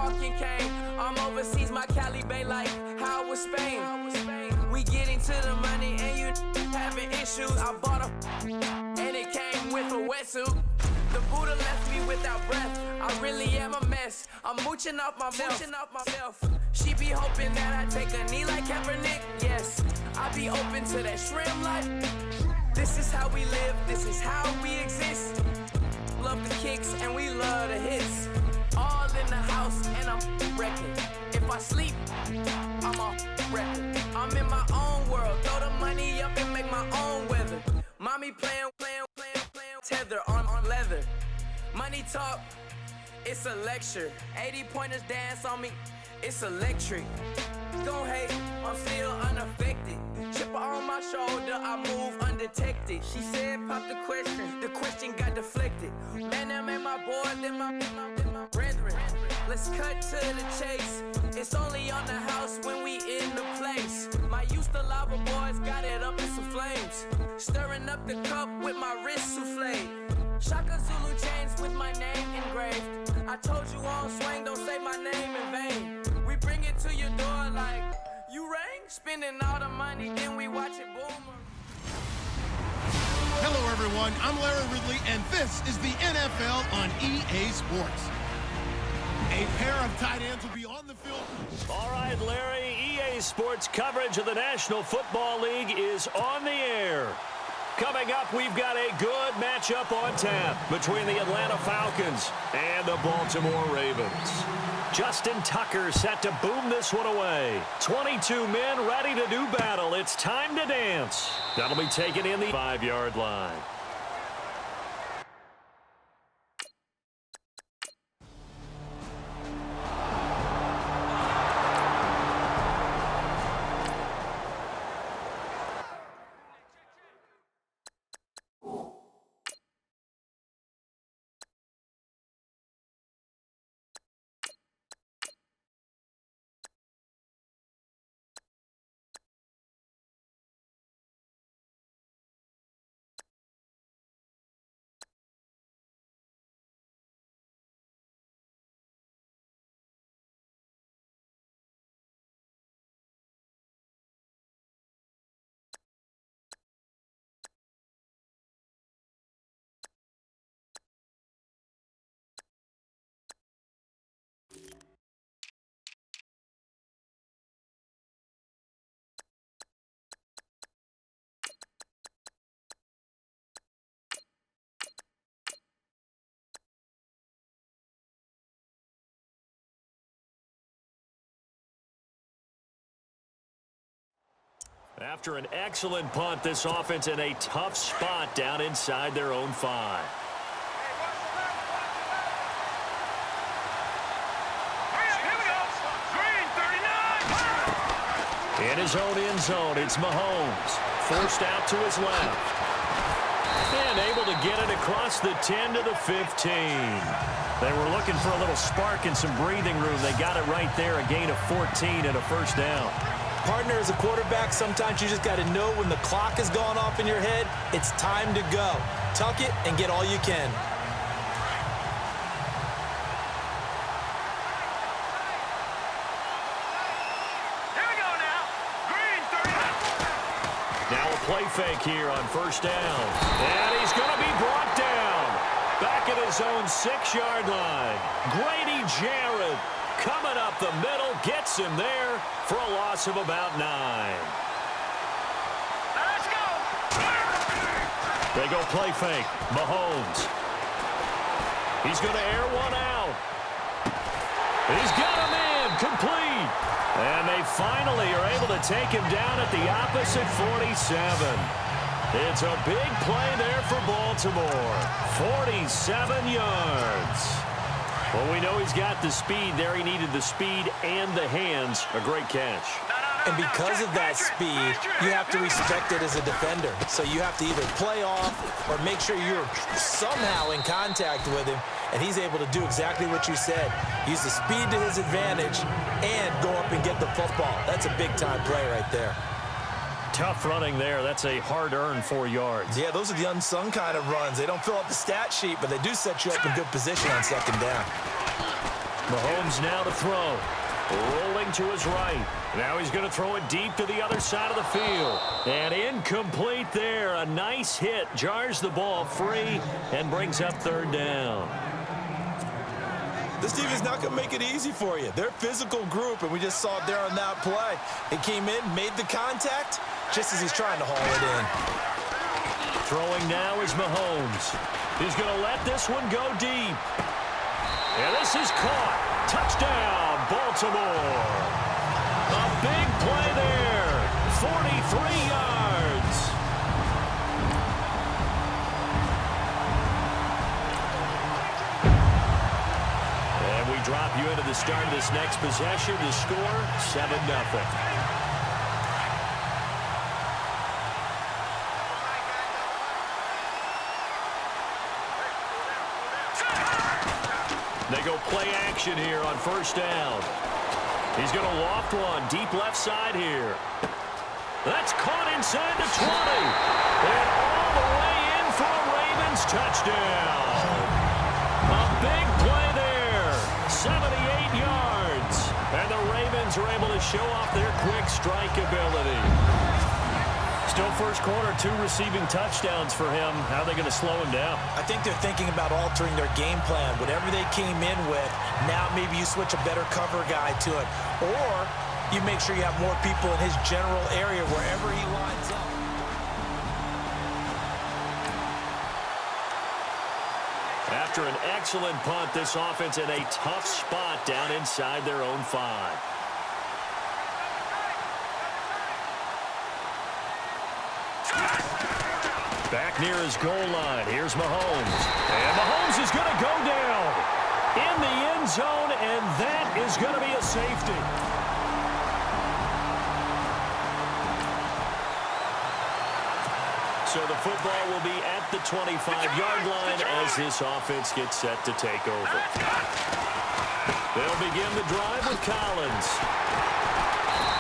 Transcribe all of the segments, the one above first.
walking cane. I'm overseas, my Cali Bay like how was Spain. We getting to the money and you having issues. I bought a and it came with a wetsuit. The Buddha left me without breath. I really am a mess. I'm mooching off myself. She be hoping that I take a knee like Kaepernick. Yes, I be open to that shrimp life. This is how we live. This is how we exist. Love the kicks and we love the hits. All in the house and I'm wrecking. If I sleep, I'm a wrecker. I'm in my own world. Throw the money up and make my own weather. Mommy playing, tether on leather. Money talk, it's a lecture. 80 pointers dance on me, it's electric. Don't hate, I'm still unaffected. Chipper on my shoulder, I move undetected. She said pop the question got deflected. Man, that made my boy, then my brethren. Let's cut to the chase. It's only on the house when we in the place. My used to lava boys got it up in some flames. Stirring up the cup with my wrist souffle. Shaka Zulu chains with my name engraved. I told you on swing, don't say my name in vain. We bring it to your door like, you rang? Spending all the money, then we watch it boom. Hello everyone, I'm Larry Ridley, and this is the NFL on EA Sports. A pair of tight ends will be on the field. All right, Larry, EA Sports coverage of the National Football League is on the air. Coming up, we've got a good matchup on tap between the Atlanta Falcons and the Baltimore Ravens. Justin Tucker set to boom this one away. 22 men ready to do battle. It's time to dance. That'll be taken in the 5-yard line. After an excellent punt, this offense in a tough spot down inside their own 5. In his own end zone, it's Mahomes. Forced out to his left. And able to get it across the 10 to the 15. They were looking for a little spark and some breathing room. They got it right there, a gain of 14 and a first down. Partner, as a quarterback, sometimes you just got to know when the clock has gone off in your head, it's time to go. Tuck it and get all you can. Here we go now. Green 30. Now a play fake here on first down. And he's going to be brought down. Back at his own 6-yard line. Grady Jarrett coming up the middle, gets him there for a loss of about 9. Let's go. They go play fake. Mahomes. He's going to air one out. He's got him in. Complete. And they finally are able to take him down at the opposite 47. It's a big play there for Baltimore. 47 yards. Well, we know he's got the speed there. He needed the speed and the hands. A great catch. And because of that speed, you have to respect it as a defender. So you have to either play off or make sure you're somehow in contact with him. And he's able to do exactly what you said. Use the speed to his advantage and go up and get the football. That's a big-time play right there. Tough running there. That's a hard-earned 4 yards. Yeah, those are the unsung kind of runs. They don't fill up the stat sheet, but they do set you up in good position on second down. Mahomes now to throw. Rolling to his right. Now he's going to throw it deep to the other side of the field. And incomplete there. A nice hit. Jars the ball free and brings up third down. This team is not going to make it easy for you. They're a physical group, and we just saw it there on that play. It came in, made the contact, just as he's trying to haul it in. Throwing now is Mahomes. He's going to let this one go deep. And this is caught. Touchdown, Baltimore. A big play there. 43 yards. And we drop you into the start of this next possession. The score, 7-0. They go play action here on first down. He's going to loft one deep left side here. That's caught inside the 20. And all the way in for a Ravens touchdown. A big play there. 78 yards. And the Ravens are able to show off their quick strike ability. Still first quarter, 2 receiving touchdowns for him. How are they going to slow him down? I think they're thinking about altering their game plan. Whatever they came in with, now maybe you switch a better cover guy to him. Or you make sure you have more people in his general area wherever he lines up. After an excellent punt, this offense in a tough spot down inside their own 5. Back near his goal line. Here's Mahomes. And Mahomes is going to go down in the end zone, and that is going to be a safety. So the football will be at the 25-yard line as this offense gets set to take over. They'll begin the drive with Collins.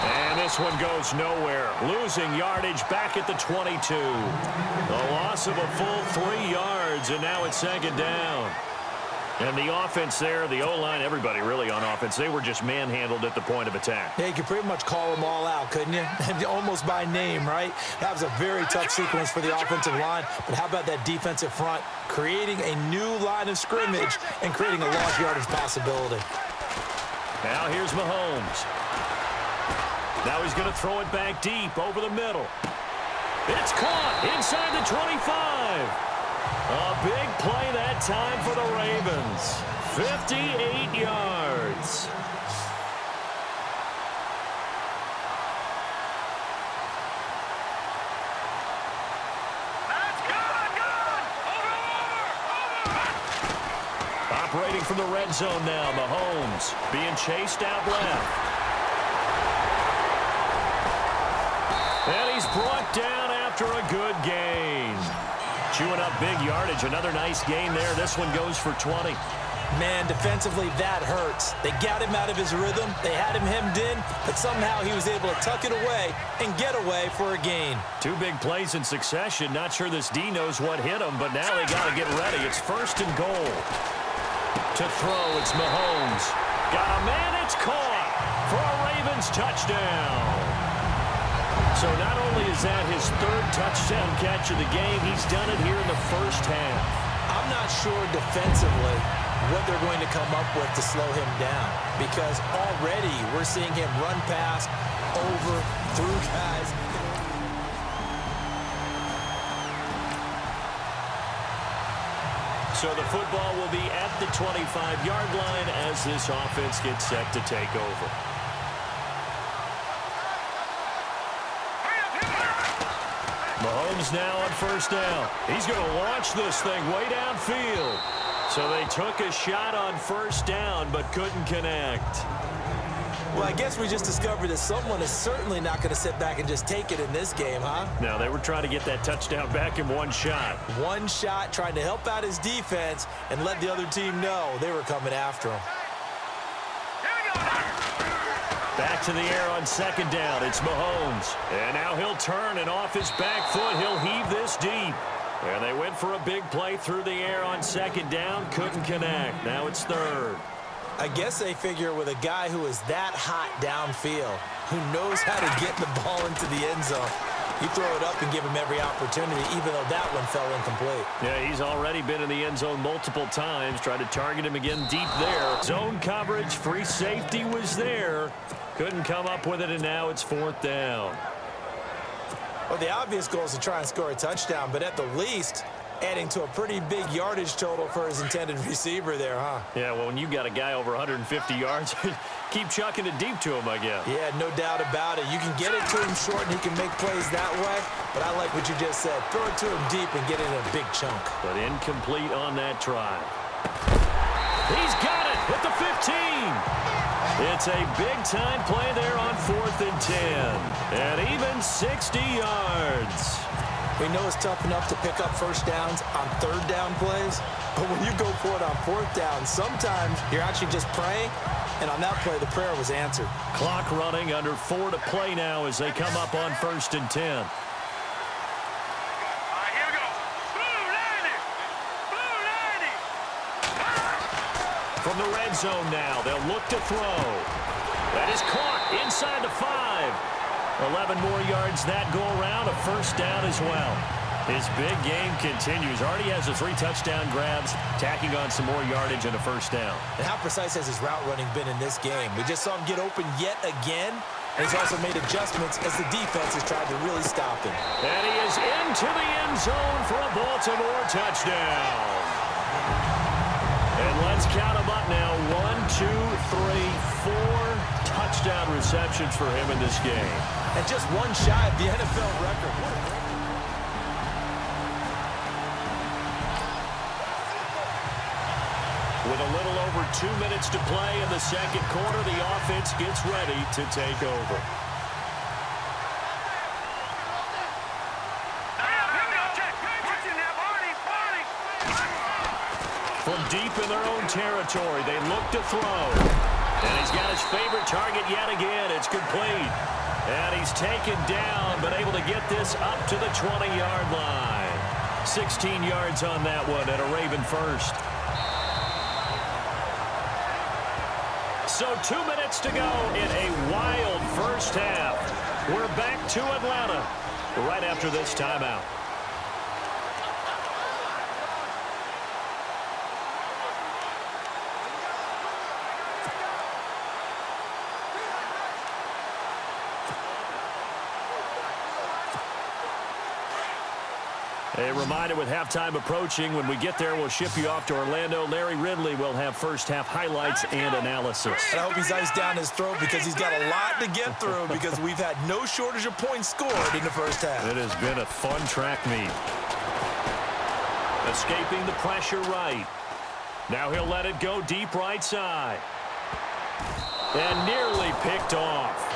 And this one goes nowhere. Losing yardage back at the 22. A loss of a full 3 yards, and now it's second down. And the offense there, the O-line, everybody really on offense, they were just manhandled at the point of attack. Yeah, you could pretty much call them all out, couldn't you? Almost by name, right? That was a very tough sequence for the offensive line. But how about that defensive front? Creating a new line of scrimmage and creating a large yardage possibility. Now here's Mahomes. Now he's going to throw it back deep over the middle. It's caught inside the 25. A big play that time for the Ravens. 58 yards. That's good. Over. Operating from the red zone now, Mahomes being chased out left. And he's brought down after a good gain. Chewing up big yardage. Another nice gain there. This one goes for 20. Man, defensively, that hurts. They got him out of his rhythm. They had him hemmed in, but somehow he was able to tuck it away and get away for a gain. 2 big plays in succession. Not sure this D knows what hit him, but now they got to get ready. It's first and goal. To throw, it's Mahomes. Got a man, it's caught for a Ravens touchdown. So not only is that his 3rd touchdown catch of the game, he's done it here in the first half. I'm not sure defensively what they're going to come up with to slow him down, because already we're seeing him run past, over, through guys. So the football will be at the 25-yard line as this offense gets set to take over. Mahomes now on first down. He's going to launch this thing way downfield. So they took a shot on first down but couldn't connect. Well, I guess we just discovered that someone is certainly not going to sit back and just take it in this game, huh? No, they were trying to get that touchdown back in one shot. One shot, trying to help out his defense and let the other team know they were coming after him. Back to the air on second down. It's Mahomes. And now he'll turn, and off his back foot, he'll heave this deep. And they went for a big play through the air on second down. Couldn't connect. Now it's third. I guess they figure with a guy who is that hot downfield, who knows how to get the ball into the end zone, you throw it up and give him every opportunity, even though that one fell incomplete. Yeah, he's already been in the end zone multiple times. Tried to target him again deep there. Zone coverage, free safety was there. Couldn't come up with it, and now it's 4th down. Well, the obvious goal is to try and score a touchdown, but at the least, adding to a pretty big yardage total for his intended receiver there, huh? Yeah, well, when you've got a guy over 150 yards, keep chucking it deep to him, I guess. Yeah, no doubt about it. You can get it to him short, and he can make plays that way, but I like what you just said. Throw it to him deep and get it in a big chunk. But incomplete on that try. He's got it at the 15. It's a big-time play there on 4th and 10. And even 60 yards. We know it's tough enough to pick up first downs on 3rd down plays, but when you go for it on 4th down, sometimes you're actually just praying, and on that play, the prayer was answered. Clock running, under 4 to play now as they come up on 1st and 10. All right, here we go. Blue 90. Blue 90. From the red zone now, they'll look to throw. That is caught inside the 5. 11 more yards that go around, a first down as well. His big game continues. Already has the 3 touchdown grabs, tacking on some more yardage and a first down. And how precise has his route running been in this game? We just saw him get open yet again, and he's also made adjustments as the defense has tried to really stop him. And he is into the end zone for a Baltimore touchdown. And let's count them up now. 1, 2, 3, 4 touchdown receptions for him in this game. And just one shy of the NFL record. With a little over 2 minutes to play in the second quarter, the offense gets ready to take over. From deep in their own territory, they look to throw. And he's got his favorite target yet again. It's complete. And he's taken down, but able to get this up to the 20-yard line. 16 yards on that one and a Raven first. So 2 minutes to go in a wild first half. We're back to Atlanta right after this timeout. A reminder, with halftime approaching, when we get there, we'll ship you off to Orlando. Larry Ridley will have first-half highlights and analysis. And I hope he's iced down his throat because he's got a lot to get through because we've had no shortage of points scored in the first half. It has been a fun track meet. Escaping the pressure right. Now he'll let it go deep right side. And nearly picked off.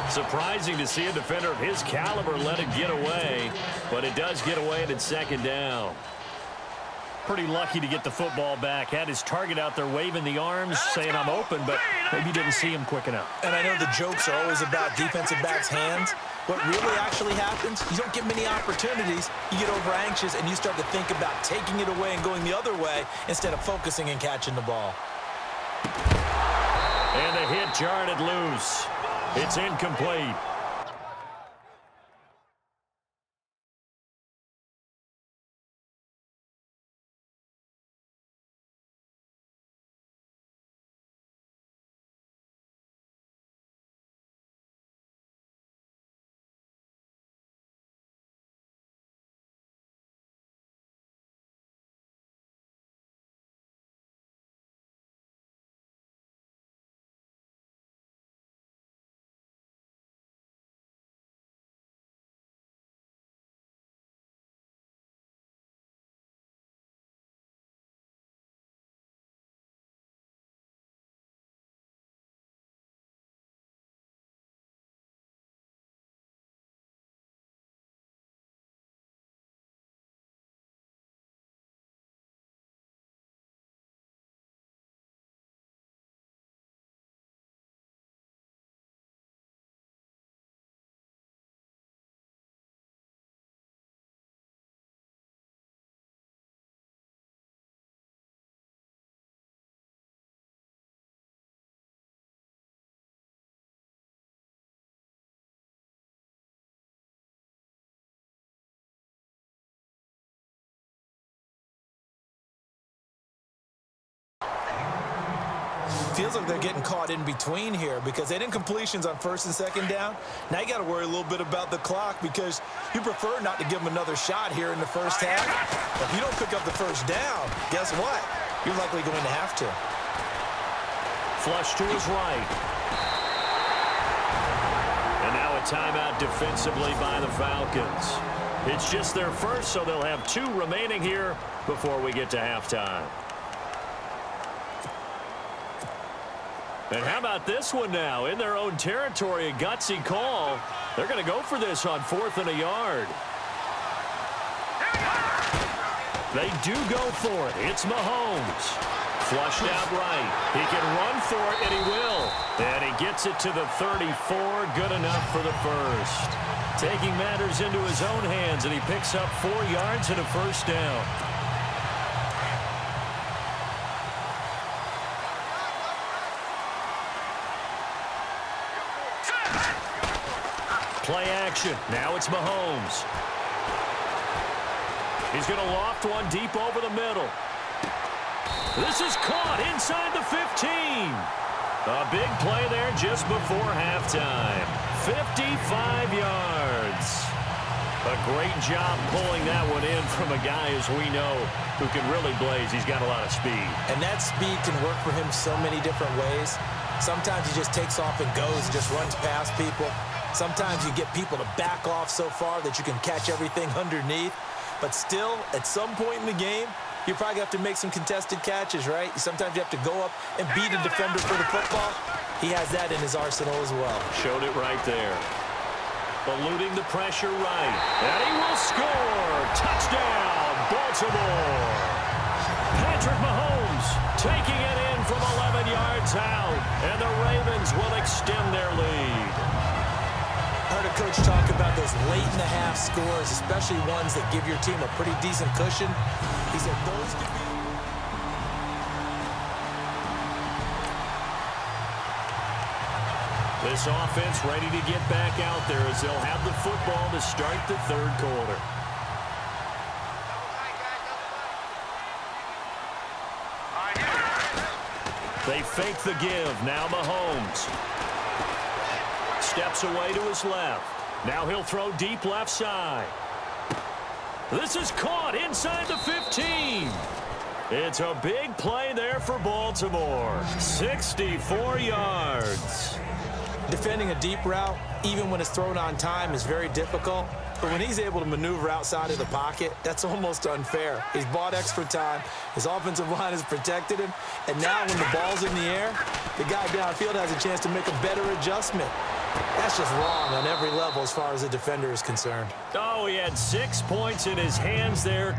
Surprising to see a defender of his caliber let it get away, but it does get away and it's second down. Pretty lucky to get the football back. Had his target out there waving the arms, saying I'm open, but maybe didn't see him quick enough. And I know the jokes are always about defensive backs' hands. What really actually happens, you don't get many opportunities. You get over anxious and you start to think about taking it away and going the other way instead of focusing and catching the ball. And the hit jarred it loose. It's incomplete. Feels like they're getting caught in between here because they didn't completions on first and second down. Now you got to worry a little bit about the clock because you prefer not to give them another shot here in the first half. If you don't pick up the first down, guess what? You're likely going to have to. Flush to his right. And now a timeout defensively by the Falcons. It's just their first, so they'll have 2 remaining here before we get to halftime. And how about this one now? In their own territory, a gutsy call. They're going to go for this on 4th and a yard. They do go for it. It's Mahomes. Flushed out right. He can run for it, and he will. And he gets it to the 34. Good enough for the first. Taking matters into his own hands, and he picks up 4 yards and a first down. Play action. Now it's Mahomes. He's going to loft one deep over the middle. This is caught inside the 15. A big play there just before halftime. 55 yards. A great job pulling that one in from a guy, as we know, who can really blaze. He's got a lot of speed. And that speed can work for him so many different ways. Sometimes he just takes off and goes and just runs past people. Sometimes you get people to back off so far that you can catch everything underneath. But still, at some point in the game, you probably have to make some contested catches, right? Sometimes you have to go up and beat a defender for the football. He has that in his arsenal as well. Showed it right there. Eluding the pressure right. And he will score. Touchdown, Baltimore. Patrick Mahomes taking it in from 11 yards out. And the Ravens will extend their lead. I heard a coach talk about those late-in-the-half scores, especially ones that give your team a pretty decent cushion. He said those could be... This offense ready to get back out there as they'll have the football to start the 3rd quarter. They fake the give. Now Mahomes. Steps away to his left. Now he'll throw deep left side. This is caught inside the 15. It's a big play there for Baltimore. 64 yards. Defending a deep route, even when it's thrown on time, is very difficult. But when he's able to maneuver outside of the pocket, that's almost unfair. He's bought extra time. His offensive line has protected him. And now when the ball's in the air, the guy downfield has a chance to make a better adjustment. That's just wrong on every level as far as the defender is concerned. Oh, he had 6 points in his hands there.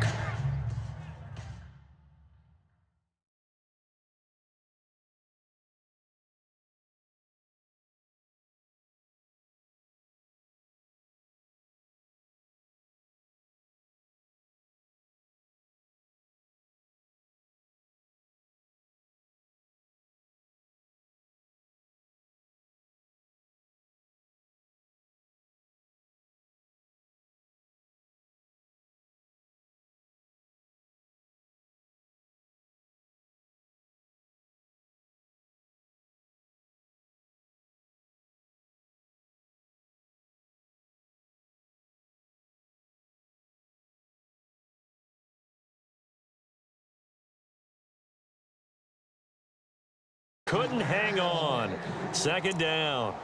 Couldn't hang on. 2nd down.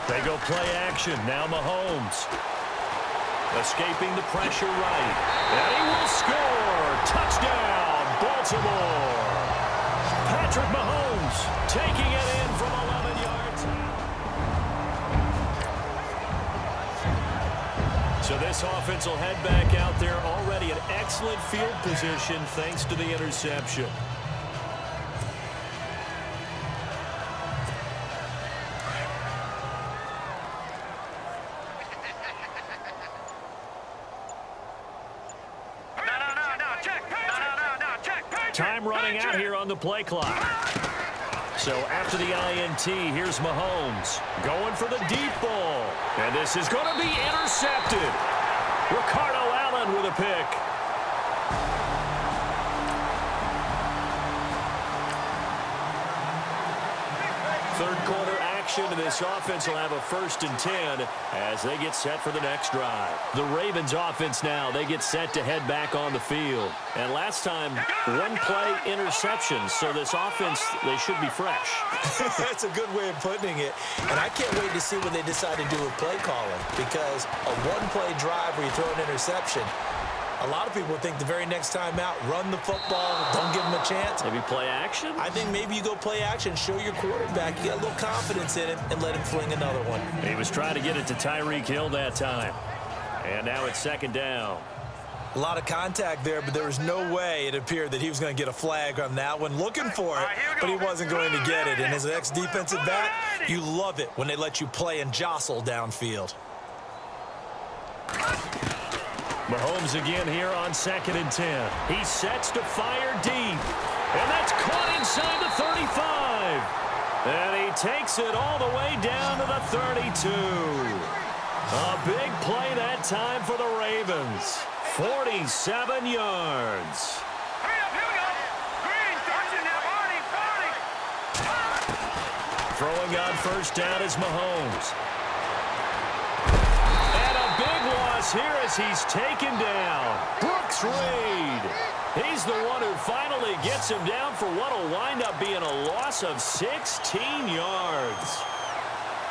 They go play action. Now Mahomes. Escaping the pressure right. And he will score. Touchdown, Baltimore. Patrick Mahomes taking it in from 11 yards. So this offense will head back out there already in excellent field position thanks to the interception. Time running out here on the play clock. So after the INT, here's Mahomes going for the deep ball. And this is going to be intercepted. Ricardo Allen with a pick. Third quarter action, and this offense will have a 1st and 10 as they get set for the next drive. The Ravens offense now, they get set to head back on the field. And last time, 1-play interception, so this offense, they should be fresh. That's a good way of putting it. And I can't wait to see what they decide to do with play calling, because a 1-play drive where you throw an interception, a lot of people think the very next time out, run the football, don't give them a chance. Maybe play action? I think maybe you go play action, show your quarterback you got a little confidence in him, and let him fling another one. He was trying to get it to Tyreek Hill that time. And now it's 2nd down. A lot of contact there, but there was no way it appeared that he was going to get a flag on that one. Looking for it, but he wasn't going to get it. And as an ex-defensive back, you love it when they let you play and jostle downfield. Mahomes again here on 2nd and 10. He sets to fire deep. And that's caught inside the 35. And he takes it all the way down to the 32. A big play that time for the Ravens. 47 yards. Throwing on 1st down is Mahomes. Big loss here as he's taken down. Brooks Reed. He's the one who finally gets him down for what will wind up being a loss of 16 yards.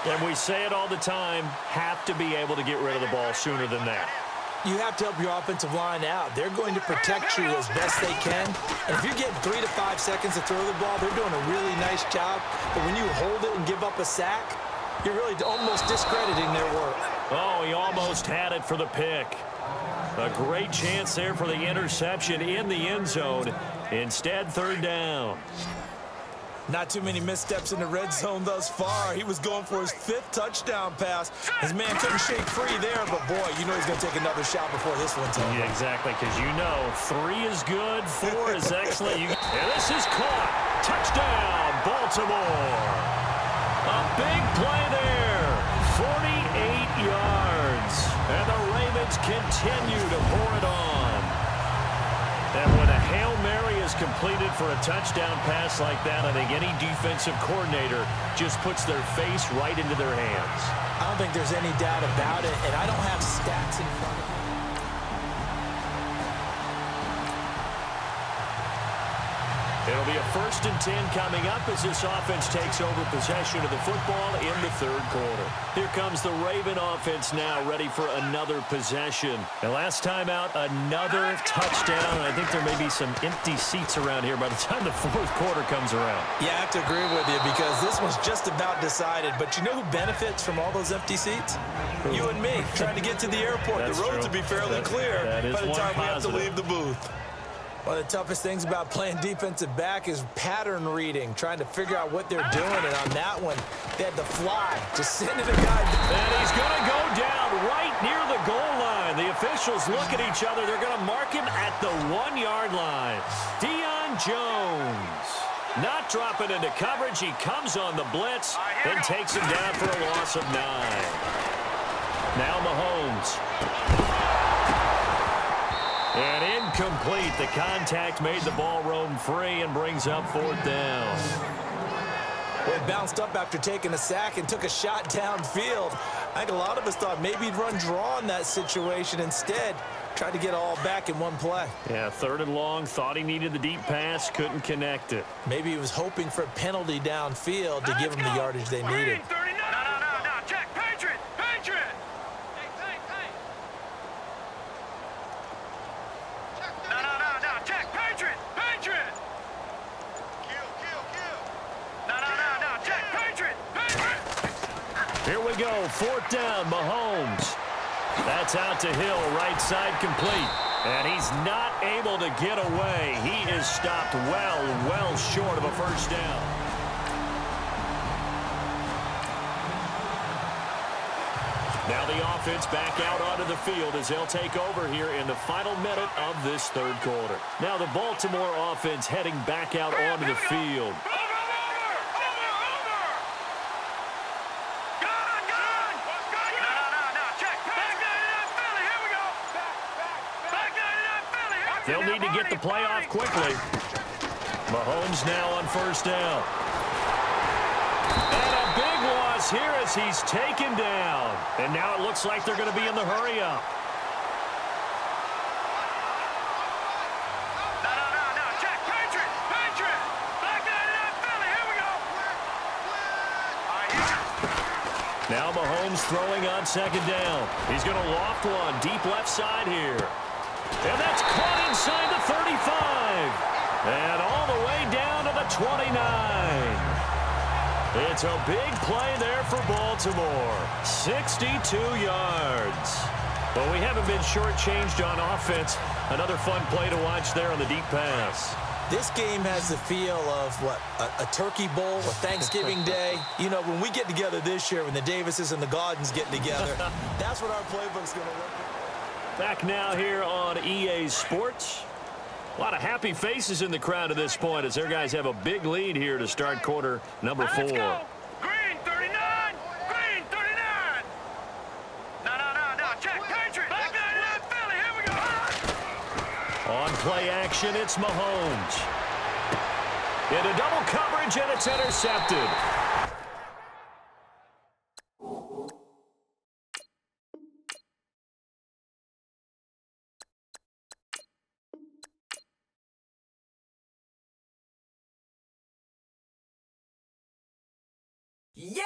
And we say it all the time, have to be able to get rid of the ball sooner than that. You have to help your offensive line out. They're going to protect you as best they can. And if you're getting 3 to 5 seconds to throw the ball, they're doing a really nice job. But when you hold it and give up a sack, you're really almost discrediting their work. Oh, he almost had it for the pick. A great chance there for the interception in the end zone. Instead, 3rd down. Not too many missteps in the red zone thus far. He was going for his 5th touchdown pass. His man couldn't shake free there, but boy, you know he's going to take another shot before this one's over. Yeah, exactly, because you know 3 is good, 4 is excellent. And this is caught. Touchdown, Baltimore. A big play there. 48 yards. And the Ravens continue to pour it on. And when a Hail Mary is completed for a touchdown pass like that, I think any defensive coordinator just puts their face right into their hands. I don't think there's any doubt about it, and I don't have stats in front of me. It'll be a 1st and 10 coming up as this offense takes over possession of the football in the 3rd quarter. Here comes the Raven offense now, ready for another possession. And last time out, another touchdown. I think there may be some empty seats around here by the time the 4th quarter comes around. Yeah, I have to agree with you because this one's just about decided. But you know who benefits from all those empty seats? You and me, trying to get to the airport. That's the roads true. will be fairly clear by the time we have to leave the booth. One of the toughest things about playing defensive back is pattern reading, trying to figure out what they're doing. And on that one, they had to fly, just sending a guy. And he's going to go down right near the goal line. The officials look at each other. They're going to mark him at the 1-yard line. Deion Jones not dropping into coverage. He comes on the blitz and takes him down for a loss of 9. Now Mahomes. And incomplete. The contact made the ball roam free and brings up 4th down. Well, he bounced up after taking a sack and took a shot downfield. I think a lot of us thought maybe he'd run draw in that situation. Instead, tried to get all back in one play. Yeah, 3rd and long. Thought he needed the deep pass. Couldn't connect it. Maybe he was hoping for a penalty downfield to give him the yardage they needed. No, check. Patriot. No, check. Patriot. No, check. Patriot. Here we go. 4th down, Mahomes. That's out to Hill, right side complete. And he's not able to get away. He is stopped well short of a 1st down. Now the offense back out onto the field as they'll take over here in the final minute of this 3rd quarter. Now the Baltimore offense heading back out onto the field. They'll need to get the play off quickly. Mahomes now on first down. And a big loss here as he's taken down. And now it looks like they're going to be in the hurry-up. No. Check. Patriot. Back that Philly. Here we go. Now Mahomes throwing on second down. He's going to loft one deep left side here. And that's caught inside the 35. And all the way down to the 29. It's a big play there for Baltimore. 62 yards. But we haven't been shortchanged on offense. Another fun play to watch there on the deep pass. This game has the feel of, a turkey bowl, a Thanksgiving Day. You know, when we get together this year, when the Davises and the Gardens get together, that's what our playbook's going to look like. Back now here on EA Sports. A lot of happy faces in the crowd at this point as their guys have a big lead here to start quarter number 4. Let's go. Green 39. No. Check. Patriot. Back that Philly. Here we go. On play action, it's Mahomes. Into double coverage, and it's intercepted. Yeah.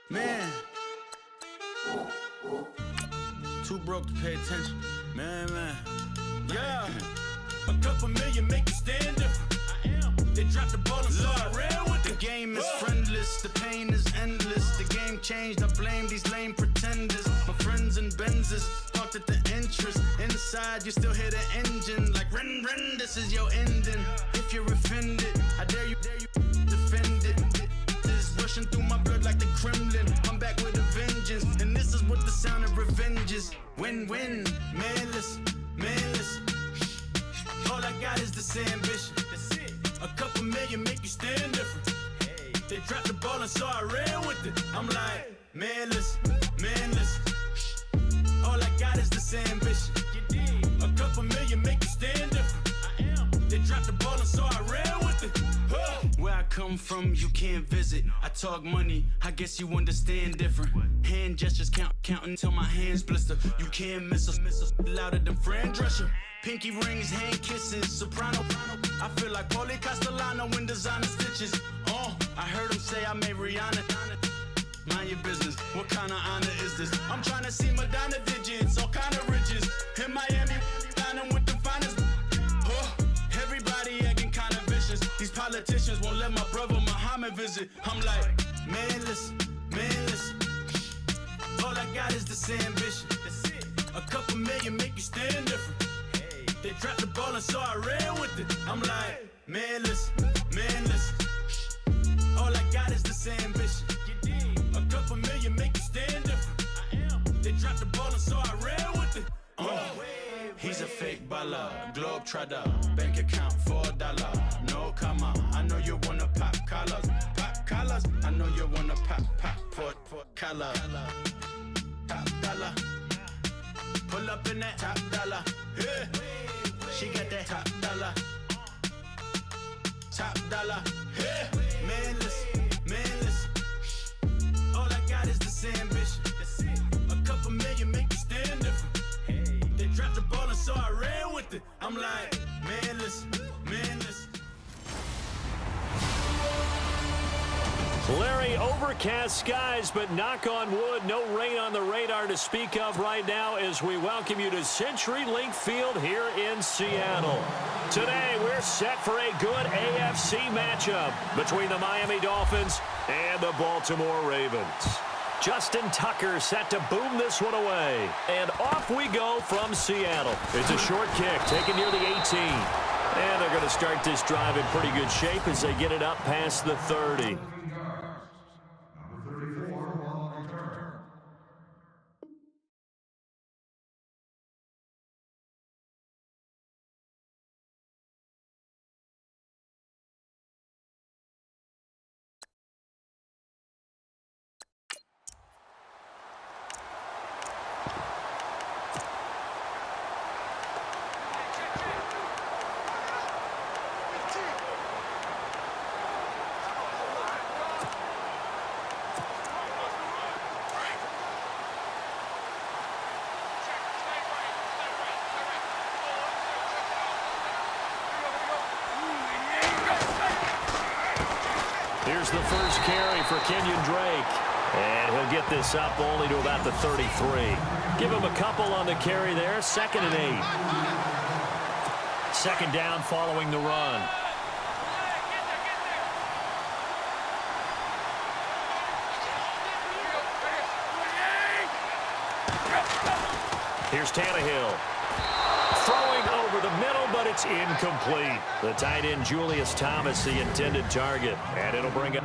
Man, too broke to pay attention. Man. Yeah, a couple million make you stand different. I am. They dropped the ball and saw it real with the game is friendless, the pain is endless. The game changed, I blame these lame pretenders. My friends and Benzes talked at the entrance. Inside, you still hear the engine like ren, this is your ending. If you're offended, I dare you defend it. Rushing through my blood like the Kremlin. I'm back with a vengeance, and this is what the sound of revenge is. Win-win, manless. All I got is this ambition. A couple million make you stand different. They dropped the ball and saw I ran with it. I'm like, manless. All I got is this ambition. A couple million make you stand different. They dropped the ball and saw I ran with it. Where I come from, you can't visit. I talk money, I guess you understand different. Hand gestures counting till my hands blister. You can't miss us louder than Fran Drescher. Pinky rings, hand kisses, soprano. I feel like Paulie Castellano in designer stitches. I heard him say I made Rihanna. Mind your business, what kind of honor is this? I'm trying to see Madonna digits, all kind of riches. In Miami, dining with the finest. Everybody acting kind of vicious. These politicians won't let my brother Muhammad visit. I'm like, manless. All I got is this ambition. A couple million make you stand different. They dropped the ball and saw I ran with it. I'm like, manless. All I got is this ambition. A couple million make you stand different. They dropped the ball and saw I ran with it. He's a fake baller, globe trotter, bank account $4. No comma, I know you wanna pop collars. I know you wanna pop collar. Top dollar, pull up in that top dollar. Yeah. She got that top dollar. Yeah. Manless. All I got is this ambition. A couple million make you stand different. They dropped the ball and so I ran with it. I'm like, manless. Larry, overcast skies, but knock on wood, no rain on the radar to speak of right now as we welcome you to CenturyLink Field here in Seattle. Today, we're set for a good AFC matchup between the Miami Dolphins and the Baltimore Ravens. Justin Tucker set to boom this one away. And off we go from Seattle. It's a short kick taken near the 18. And they're going to start this drive in pretty good shape as they get it up past the 30. Here's the first carry for Kenyon Drake. And he'll get this up only to about the 33. Give him a couple on the carry there. 2nd and 8. 2nd down following the run. Here's Tannehill. Throwing over the middle, but it's incomplete. The tight end, Julius Thomas, the intended target. And it'll bring it.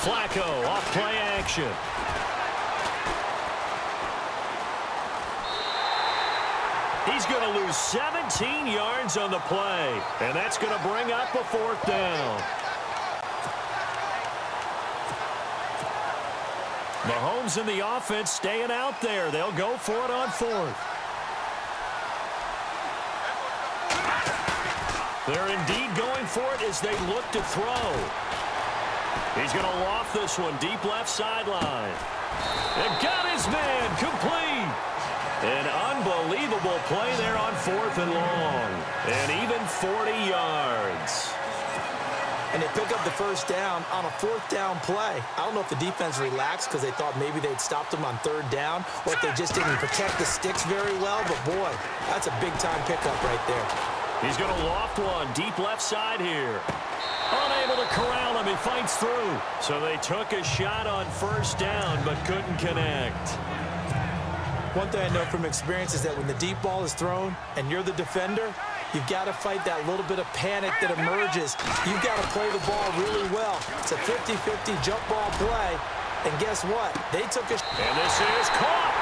Flacco off play action. He's going to lose 17 yards on the play, and that's going to bring up a 4th down. Mahomes and the offense staying out there. They'll go for it on 4th. They're indeed going for it as they look to throw. He's going to loft this one deep left sideline. And got his man complete. An unbelievable play there on 4th and long. And even 40 yards. And they pick up the 1st down on a 4th down play. I don't know if the defense relaxed because they thought maybe they'd stopped them on 3rd down, or if they just didn't protect the sticks very well. But, boy, that's a big-time pickup right there. He's going to loft one deep left side here. Unable to corral him. He fights through. So they took a shot on 1st down but couldn't connect. One thing I know from experience is that when the deep ball is thrown and you're the defender, you've got to fight that little bit of panic that emerges. You've got to play the ball really well. It's a 50-50 jump ball play. And guess what? They took a... And this is caught.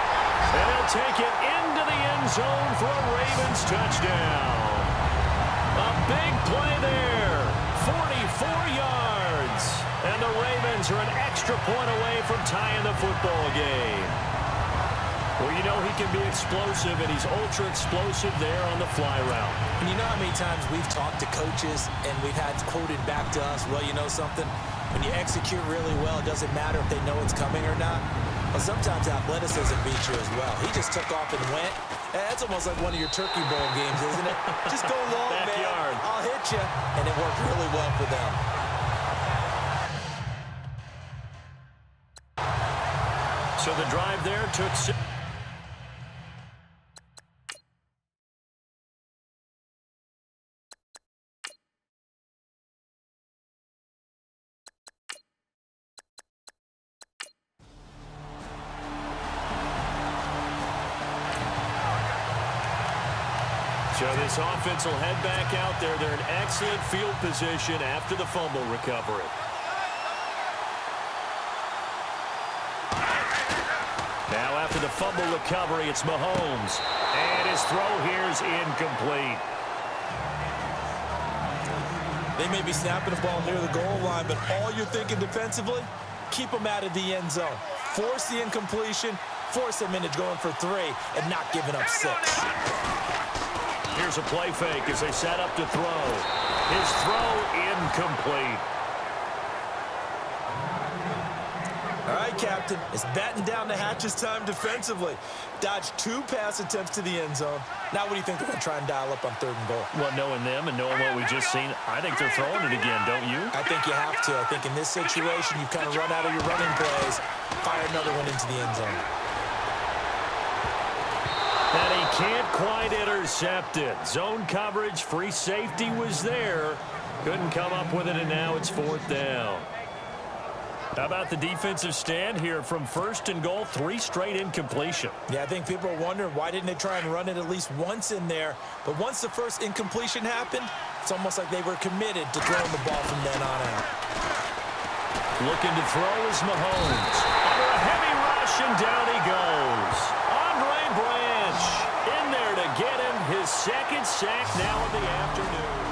And he'll take it into the end zone for a Ravens touchdown. A big play there. 44 yards. And And the Ravens are an extra point away from tying the football game. Well, you know he can be explosive, and he's ultra-explosive there on the fly route. And you know how many times we've talked to coaches and we've had quoted back to us, well, you know something? When you execute really well, it doesn't matter if they know it's coming or not. Well, sometimes athleticism beats you as well. He just took off and went. That's almost like one of your Turkey Bowl games, isn't it? Just go long, Backyard. man. I'll hit you. And it worked really well for them. So the drive there took 6. So this offense will head back out there. They're in excellent field position after the fumble recovery. Now after the fumble recovery, it's Mahomes. And his throw here is incomplete. They may be snapping the ball near the goal line, but all you're thinking defensively, keep them out of the end zone. Force the incompletion, force them into going for 3, and not giving up 6. Here's a play fake as they set up to throw. His throw incomplete. All right, Captain, it's batten down the hatches time defensively. Dodged 2 pass attempts to the end zone. Now what do you think they're going to try and dial up on 3rd and goal? Well, knowing them and knowing what we just seen, I think they're throwing it again, don't you? I think you have to. I think in this situation, you've kind of run out of your running plays. Fire another one into the end zone. And he can't quite intercept it. Zone coverage, free safety was there. Couldn't come up with it, and now it's 4th down. How about the defensive stand here from 1st and goal, 3 straight incompletion? Yeah, I think people are wondering why didn't they try and run it at least once in there. But once the first incompletion happened, it's almost like they were committed to throwing the ball from then on out. Looking to throw is Mahomes. Under a heavy rush, and down he goes. Andre Branch in there to get him his 2nd sack now of the afternoon.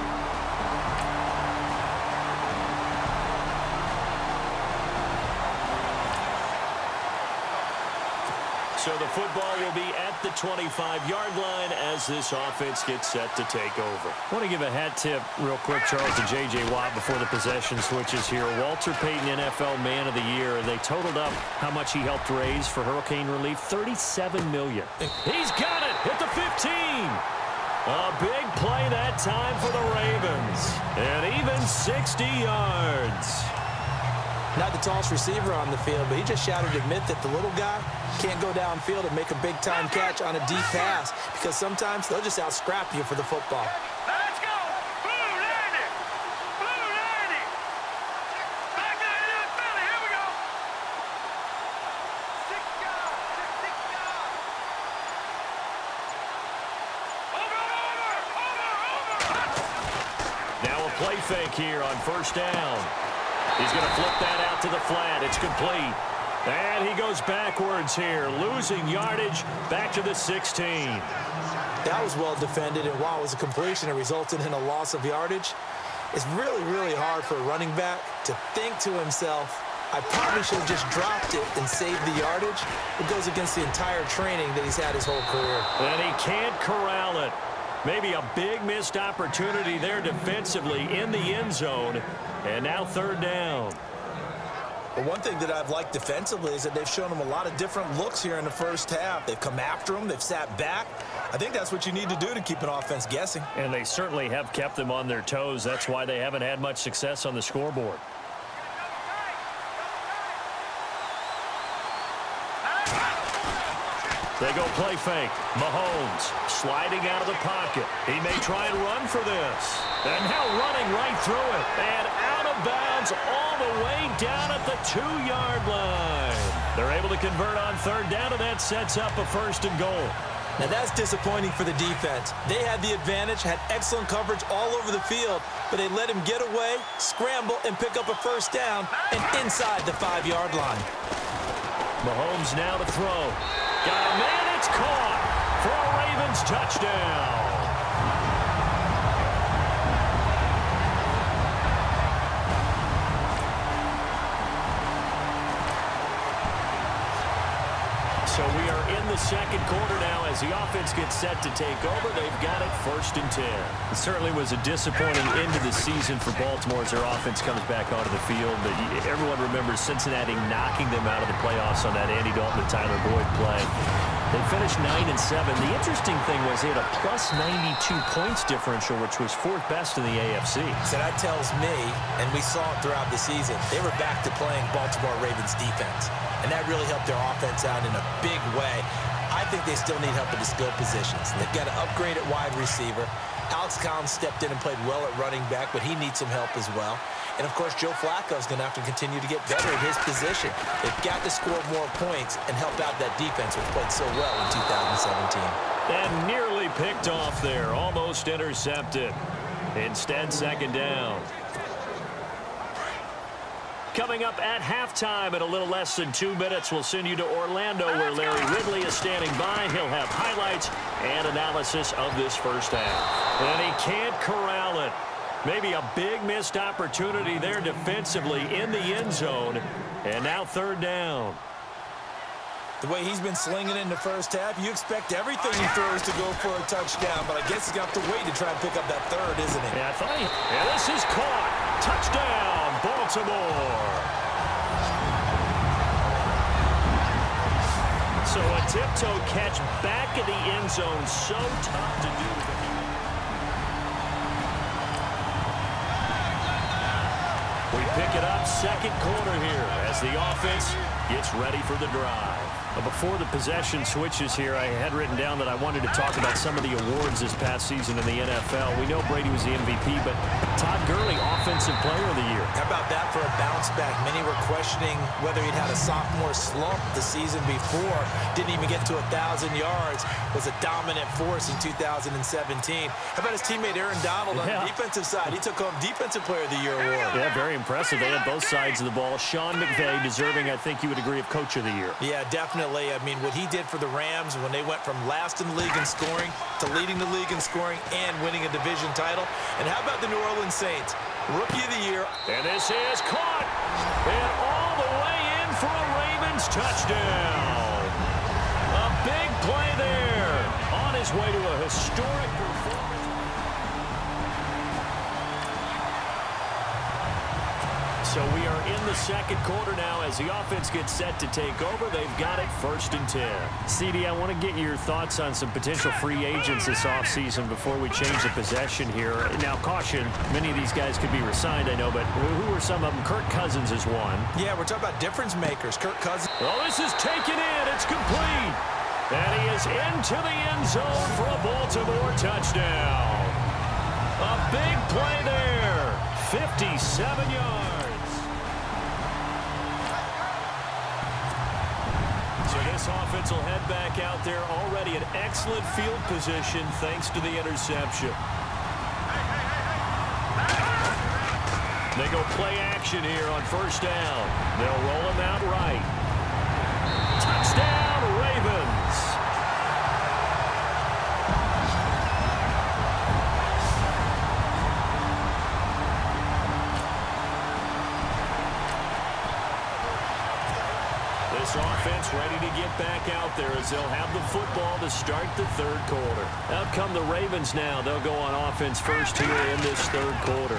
So the football will be at the 25-yard line as this offense gets set to take over. I want to give a hat tip real quick, Charles, to J.J. Watt before the possession switches here. Walter Payton, NFL Man of the Year. They totaled up how much he helped raise for hurricane relief, $37 million. He's got it at the 15. A big play that time for the Ravens. And even 60 yards. Not the tallest receiver on the field, but he just shouted to admit that the little guy can't go downfield and make a big-time catch on a deep pass because sometimes they'll just out-scrap you for the football. Let's go! Blue 90! Blue 90! Back to the Philly, here we go! 6 yards! 6 yards! Over! Now a play fake here on 1st down. He's going to flip that out to the flat. It's complete. And he goes backwards here, losing yardage back to the 16. That was well defended, and while it was a completion, it resulted in a loss of yardage. It's really, really hard for a running back to think to himself, I probably should have just dropped it and saved the yardage. It goes against the entire training that he's had his whole career. And he can't corral it. Maybe a big missed opportunity there defensively in the end zone. And now 3rd down. But one thing that I've liked defensively is that they've shown him a lot of different looks here in the first half. They've come after him. They've sat back. I think that's what you need to do to keep an offense guessing. And they certainly have kept them on their toes. That's why they haven't had much success on the scoreboard. They go play fake. Mahomes sliding out of the pocket. He may try and run for this. And now running right through it. And out of bounds all the way down at the 2-yard line. They're able to convert on 3rd down, and that sets up a 1st and goal. Now that's disappointing for the defense. They had the advantage, had excellent coverage all over the field, but they let him get away, scramble, and pick up a 1st down and inside the 5-yard line. Mahomes now to throw. Got a man, it's caught for a Ravens touchdown. So we are in the second quarter now as the offense gets set to take over. They've got it 1st and 10. It certainly was a disappointing end to the season for Baltimore as their offense comes back onto the field. But everyone remembers Cincinnati knocking them out of the playoffs on that Andy Dalton and Tyler Boyd play. They finished 9-7. The interesting thing was they had a plus 92 points differential, which was 4th best in the AFC. So that tells me, and we saw it throughout the season, they were back to playing Baltimore Ravens defense. And that really helped their offense out in a big way. I think they still need help at the skill positions. They've got to upgrade at wide receiver. Alex Collins stepped in and played well at running back, but he needs some help as well. And, of course, Joe Flacco's going to have to continue to get better at his position. They've got to score more points and help out that defense, which played so well in 2017. And nearly picked off there, almost intercepted. Instead, 2nd down. Coming up at halftime in a little less than 2 minutes, we'll send you to Orlando where Larry Ridley is standing by. He'll have highlights and analysis of this first half. And he can't corral it. Maybe a big missed opportunity there defensively in the end zone. And now 3rd down. The way he's been slinging in the first half, you expect everything he throws to go for a touchdown, but I guess he's going to have to wait to try and pick up that 3rd, isn't he? Yeah, I thought and this is caught. Touchdown, Baltimore. So a tiptoe catch back in the end zone, so tough to do. We pick it up 2nd quarter here as the offense gets ready for the drive. Before the possession switches here, I had written down that I wanted to talk about some of the awards this past season in the NFL. We know Brady was the MVP, but Todd Gurley, Offensive Player of the Year. How about that for a bounce back? Many were questioning whether he'd had a sophomore slump the season before. Didn't even get to 1,000 yards. Was a dominant force in 2017. How about his teammate Aaron Donald on the defensive side? He took home Defensive Player of the Year award. Yeah, very impressive. They had both sides of the ball. Sean McVay deserving, I think you would agree, of Coach of the Year. Yeah, definitely. I mean, what he did for the Rams when they went from last in the league in scoring to leading the league in scoring and winning a division title. And how about the New Orleans Saints? Rookie of the Year. And this is caught. And all the way in for a Ravens touchdown. A big play there. On his way to a historic performance. So we are in the second quarter now as the offense gets set to take over. They've got it 1st and 10. CD, I want to get your thoughts on some potential free agents this offseason before we change the possession here. Now, caution, many of these guys could be re-signed, I know, but who are some of them? Kirk Cousins is one. Yeah, we're talking about difference makers. Kirk Cousins. Well, this is taken in. It's complete. And he is into the end zone for a Baltimore touchdown. A big play there. 57 yards. So this offense will head back out there already in excellent field position thanks to the interception. They go play action here on 1st down. They'll roll him out right. Touchdown, Ravens. This offense ready to get back out there as they'll have the football to start the 3rd quarter. Out come the Ravens now. They'll go on offense first here in this 3rd quarter.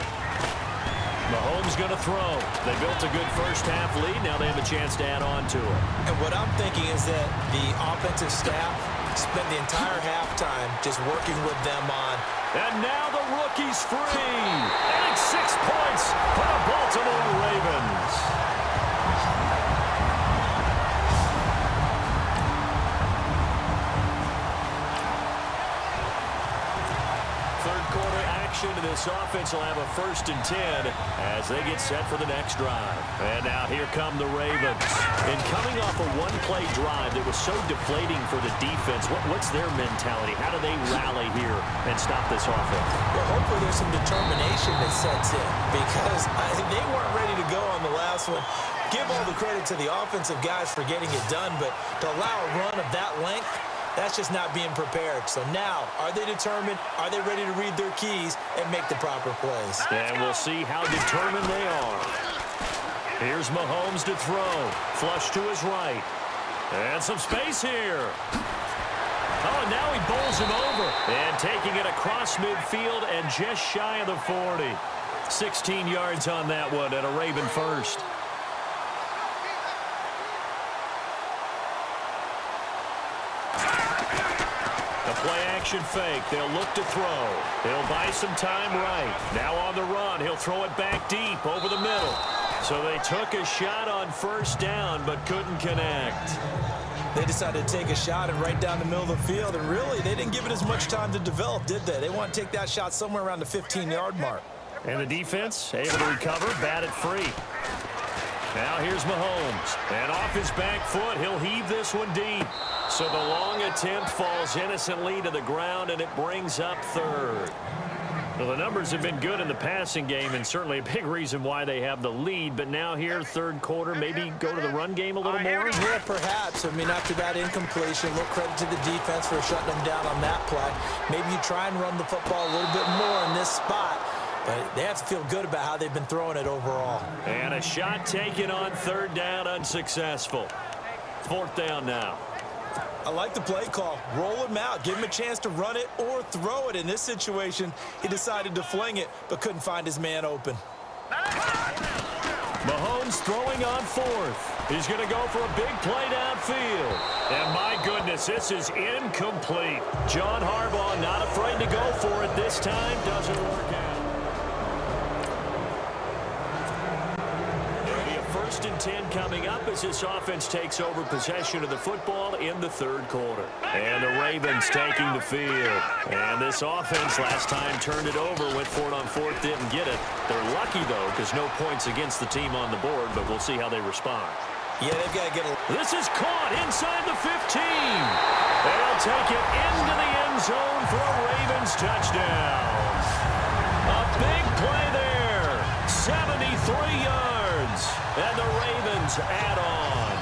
Mahomes going to throw. They built a good first half lead. Now they have a chance to add on to it. And what I'm thinking is that the offensive staff spent the entire halftime just working with them on. And now the rookie's free. And 6 points for the Baltimore Ravens. This offense will have a 1st and 10 as they get set for the next drive. And now here come the Ravens. And coming off a one-play drive that was so deflating for the defense, what's their mentality? How do they rally here and stop this offense? Well, hopefully there's some determination that sets in because they weren't ready to go on the last one. Give all the credit to the offensive guys for getting it done, but to allow a run of that length, that's just not being prepared. So now, are they determined? Are they ready to read their keys and make the proper plays? And we'll see how determined they are. Here's Mahomes to throw. Flush to his right. And some space here. Oh, and now he bowls him over. And taking it across midfield and just shy of the 40. 16 yards on that one and a Raven first. The play-action fake. They'll look to throw. He'll buy some time right. Now on the run. He'll throw it back deep over the middle. So they took a shot on first down but couldn't connect. They decided to take a shot and right down the middle of the field, and really, they didn't give it as much time to develop, did they? They want to take that shot somewhere around the 15-yard mark. And the defense able to recover, bat it free. Now here's Mahomes. And off his back foot, he'll heave this one deep. So the long attempt falls innocently to the ground, and it brings up third. Well, the numbers have been good in the passing game, and certainly a big reason why they have the lead. But now here, third quarter, maybe go to the run game a little more? Yeah, perhaps. I mean, after that incompletion, a little credit to the defense for shutting them down on that play. Maybe you try and run the football a little bit more in this spot. But they have to feel good about how they've been throwing it overall. And a shot taken on third down, unsuccessful. Fourth down now. I like the play call. Roll him out. Give him a chance to run it or throw it. In this situation, he decided to fling it, but couldn't find his man open. Mahomes throwing on fourth. He's going to go for a big play downfield. And my goodness, this is incomplete. John Harbaugh not afraid to go for it this time. Doesn't work out. First and 10 coming up as this offense takes over possession of the football in the third quarter. And the Ravens taking the field. And this offense last time turned it over, went for it on fourth, didn't get it. They're lucky, though, because no points against the team on the board, but we'll see how they respond. Yeah, they've got to get a... This is caught inside the 15. They'll take it into the end zone for a Ravens touchdown. A big play there. 73 yards. And the Ravens add on.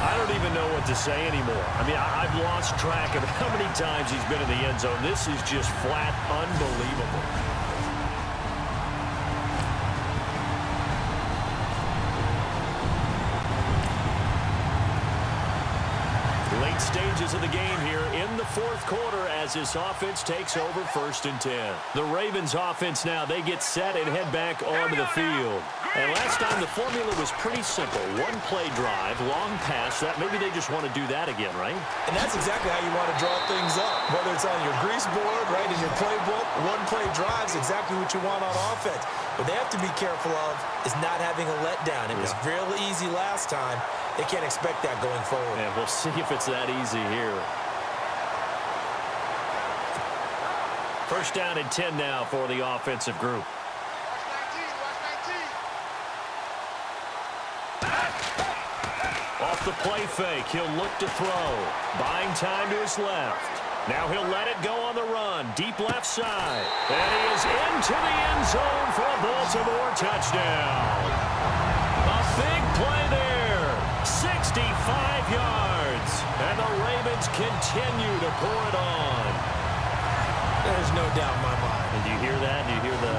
I don't even know what to say anymore. I mean, I've lost track of how many times he's been in the end zone. This is just flat unbelievable. Late stages of the game here in the fourth quarter as this offense takes over first and 10. The Ravens offense now, they get set and head back onto the field. And last time the formula was pretty simple. One play drive, long pass. That maybe they just want to do that again, right? And that's exactly how you want to draw things up. Whether it's on your grease board, right, in your playbook, one play drive is exactly what you want on offense. What they have to be careful of is not having a letdown. It was real easy last time. They can't expect that going forward. Yeah, we'll see if it's that easy here. First down and 10 now for the offensive group. Off the play fake, he'll look to throw. Buying time to his left. Now he'll let it go on the run. Deep left side. And he is into the end zone for a Baltimore touchdown. A big play there. 65 yards. And the Ravens continue to pour it on. There's no doubt in my mind. And do you hear that? Do you hear the...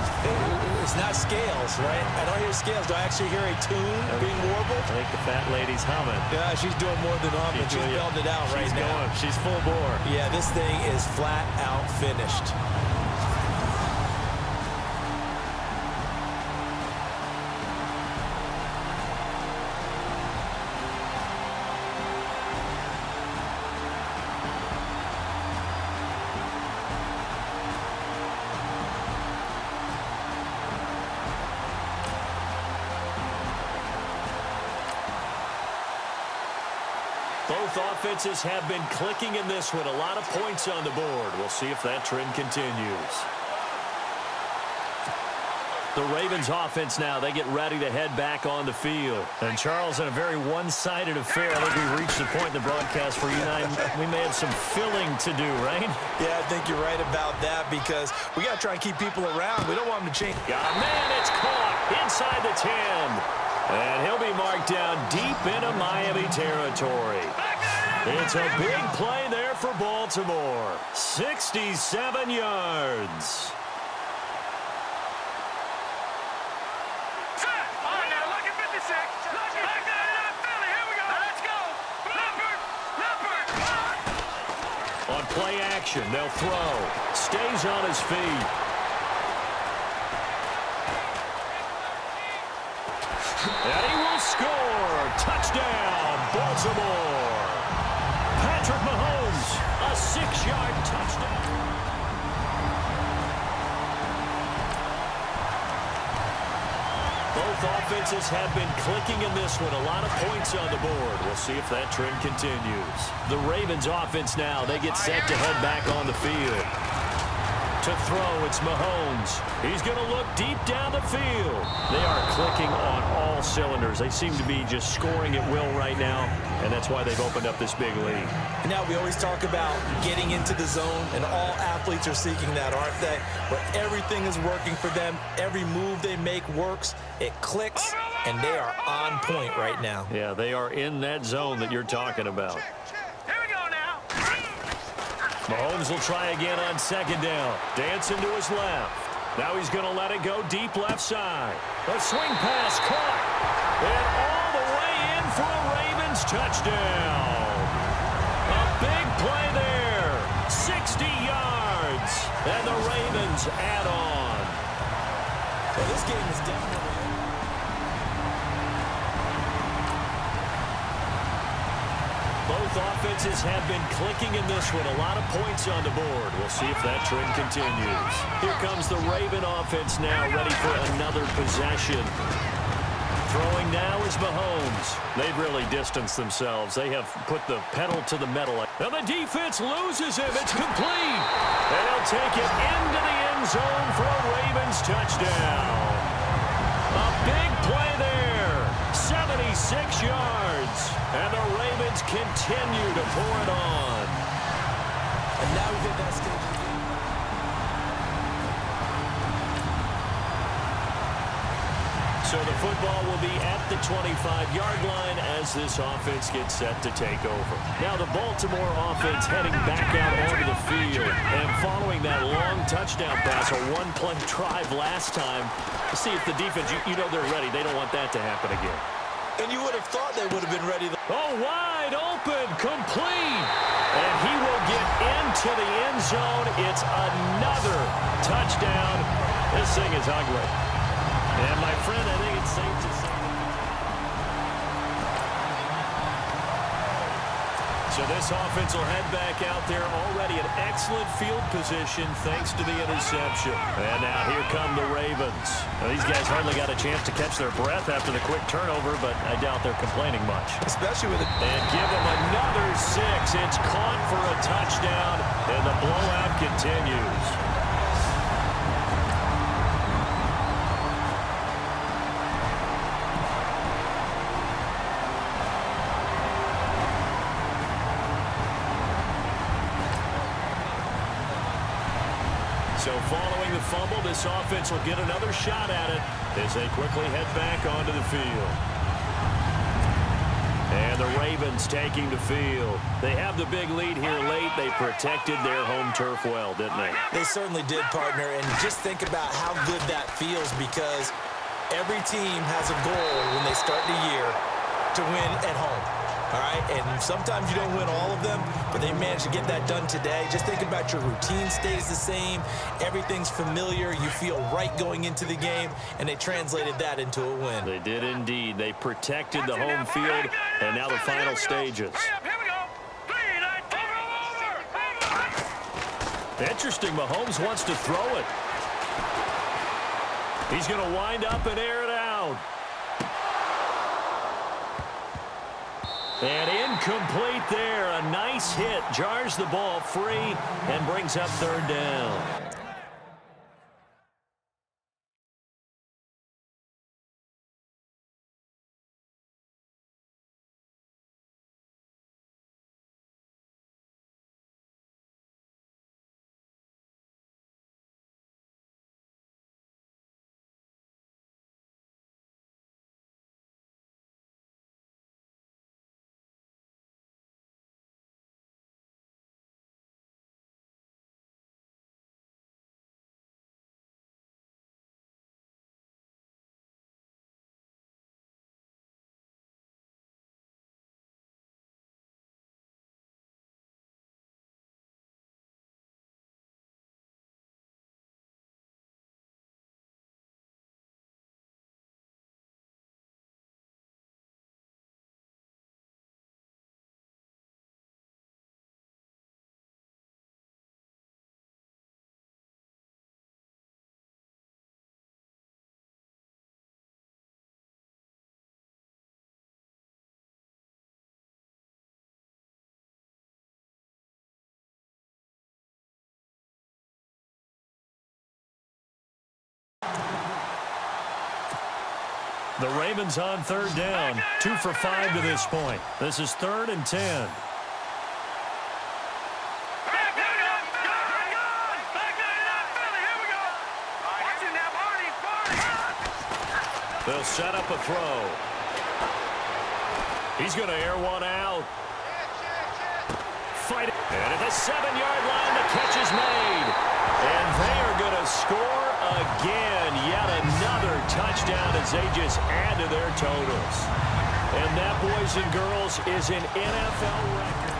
It's not scales, right? I don't hear scales. Do I actually hear a tune being warbled? I think the fat lady's humming. Yeah, she's doing more than humming. She's belting it out right now. She's full bore. Yeah, this thing is flat out finished. Both offenses have been clicking in this one. A lot of points on the board. We'll see if that trend continues. The Ravens offense now, they get ready to head back on the field. And Charles, in a very one-sided affair, I think we reached the point in the broadcast where you and I, we may have some filling to do, right? Yeah, I think you're right about that because we got to try and keep people around. We don't want them to change. Man, it's caught inside the 10. And he'll be marked down deep into Miami territory. It's a big play there for Baltimore. 67 yards. action. They'll throw. Stays on his feet. And he will score. Touchdown, Baltimore. Patrick Mahomes, a 6-yard touchdown. Both offenses have been clicking in this one. A lot of points on the board. We'll see if that trend continues. The Ravens offense now, they get set to head back on the field. To throw, it's Mahomes. He's going to look deep down the field. They are clicking on all cylinders. They seem to be just scoring at will right now, and that's why they've opened up this big lead. Now, we always talk about getting into the zone, and all athletes are seeking that, aren't they? Where everything is working for them. Every move they make works. It clicks, and they are on point right now. Yeah, they are in that zone that you're talking about. Here we go now. Mahomes will try again on second down. Dancing to his left. Now he's going to let it go deep left side. A swing pass caught. And all the way in for a Ravens touchdown. A big play there. 60 yards. And the Ravens add on. Well, this game is definitely... Both offenses have been clicking in this one. A lot of points on the board. We'll see if that trend continues. Here comes the Raven offense now, ready for another possession. Throwing now is Mahomes. They've really distanced themselves. They have put the pedal to the metal. Now the defense loses him. It's complete. And they'll take it into the end zone for a Ravens touchdown. A big play there. 76 yards. And the Ravens continue to pour it on. And now we've hit that stage of the game. So the football will be at the 25-yard line as this offense gets set to take over. Now the Baltimore offense heading back out onto the field. And following that long touchdown pass, a one-play drive last time, to see if the defense, you know they're ready. They don't want that to happen again. And you would have thought they would have been ready. Oh, wide open, complete. And he will get into the end zone. It's another touchdown. This thing is ugly. And, my friend, I think it's safe to say. So this offense will head back out there, already in excellent field position thanks to the interception. And now here come the Ravens. Now, these guys hardly got a chance to catch their breath after the quick turnover, but I doubt they're complaining much. Especially with it. And give them another 6. It's caught for a touchdown, and the blowout continues. So following the fumble, this offense will get another shot at it as they quickly head back onto the field. And the Ravens taking the field. They have the big lead here late. They protected their home turf well, didn't they? They certainly did, partner. And just think about how good that feels, because every team has a goal when they start the year to win at home. All right, and sometimes you don't win all of them, but they managed to get that done today. Just think about your routine stays the same. Everything's familiar. You feel right going into the game, and they translated that into a win. They did indeed. They protected the home field, and now the final stages. Interesting, Mahomes wants to throw it. He's going to wind up and air it out. And incomplete there. A nice hit. Jars the ball free and brings up third down. The Ravens on third down. 2 for 5 to this point. This is 3rd and 10. They'll set up a throw. He's going to air one out. Fight it. And at the 7-yard line, the catch is made. And they are going to score again. Yet another touchdown as they just add to their totals. And that, boys and girls, is an NFL record.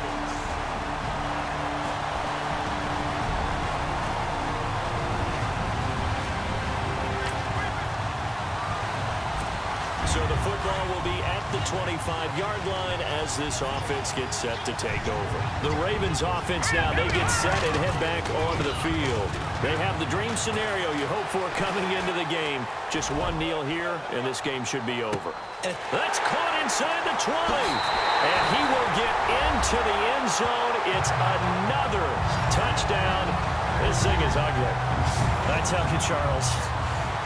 So the football will be at the 25-yard line as this offense gets set to take over. The Ravens offense now, they get set and head back onto the field. They have the dream scenario you hope for coming into the game. Just one kneel here, and this game should be over. That's caught inside the 20. And he will get into the end zone. It's another touchdown. This thing is ugly. I tell you, Charles,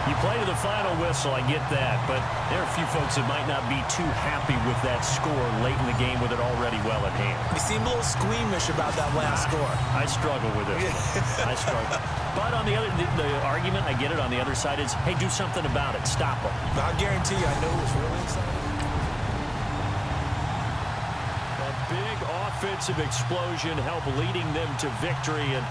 you play to the final whistle, I get that, but there are a few folks that might not be too happy with that score late in the game with it already well at hand. You seem a little squeamish about that last score. I struggle with it. I struggle. But on the other, the argument, I get it, on the other side is, hey, do something about it. Stop them. I guarantee you, I know it was really exciting. A big offensive explosion helped leading them to victory, and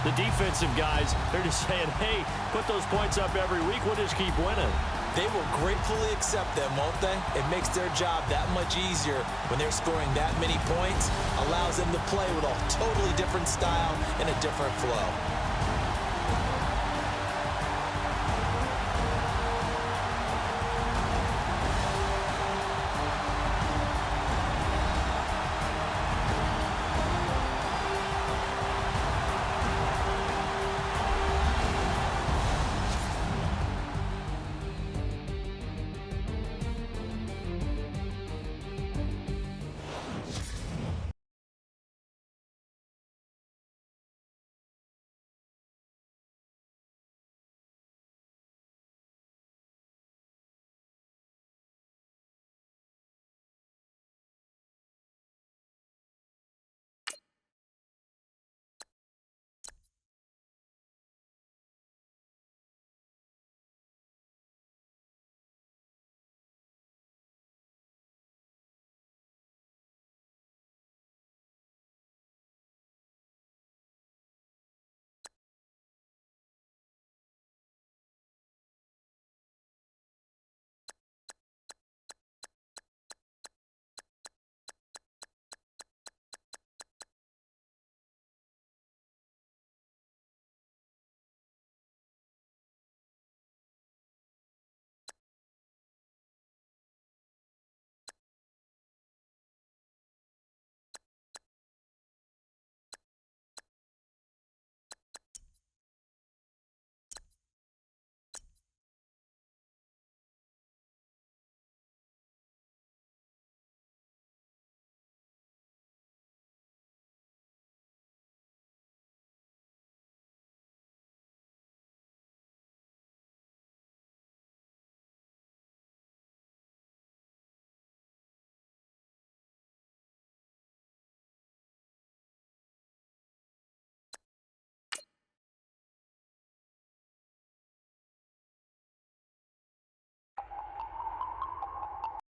the defensive guys, they're just saying, hey, put those points up every week. We'll just keep winning. They will gratefully accept them, won't they? It makes their job that much easier when they're scoring that many points. Allows them to play with a totally different style and a different flow.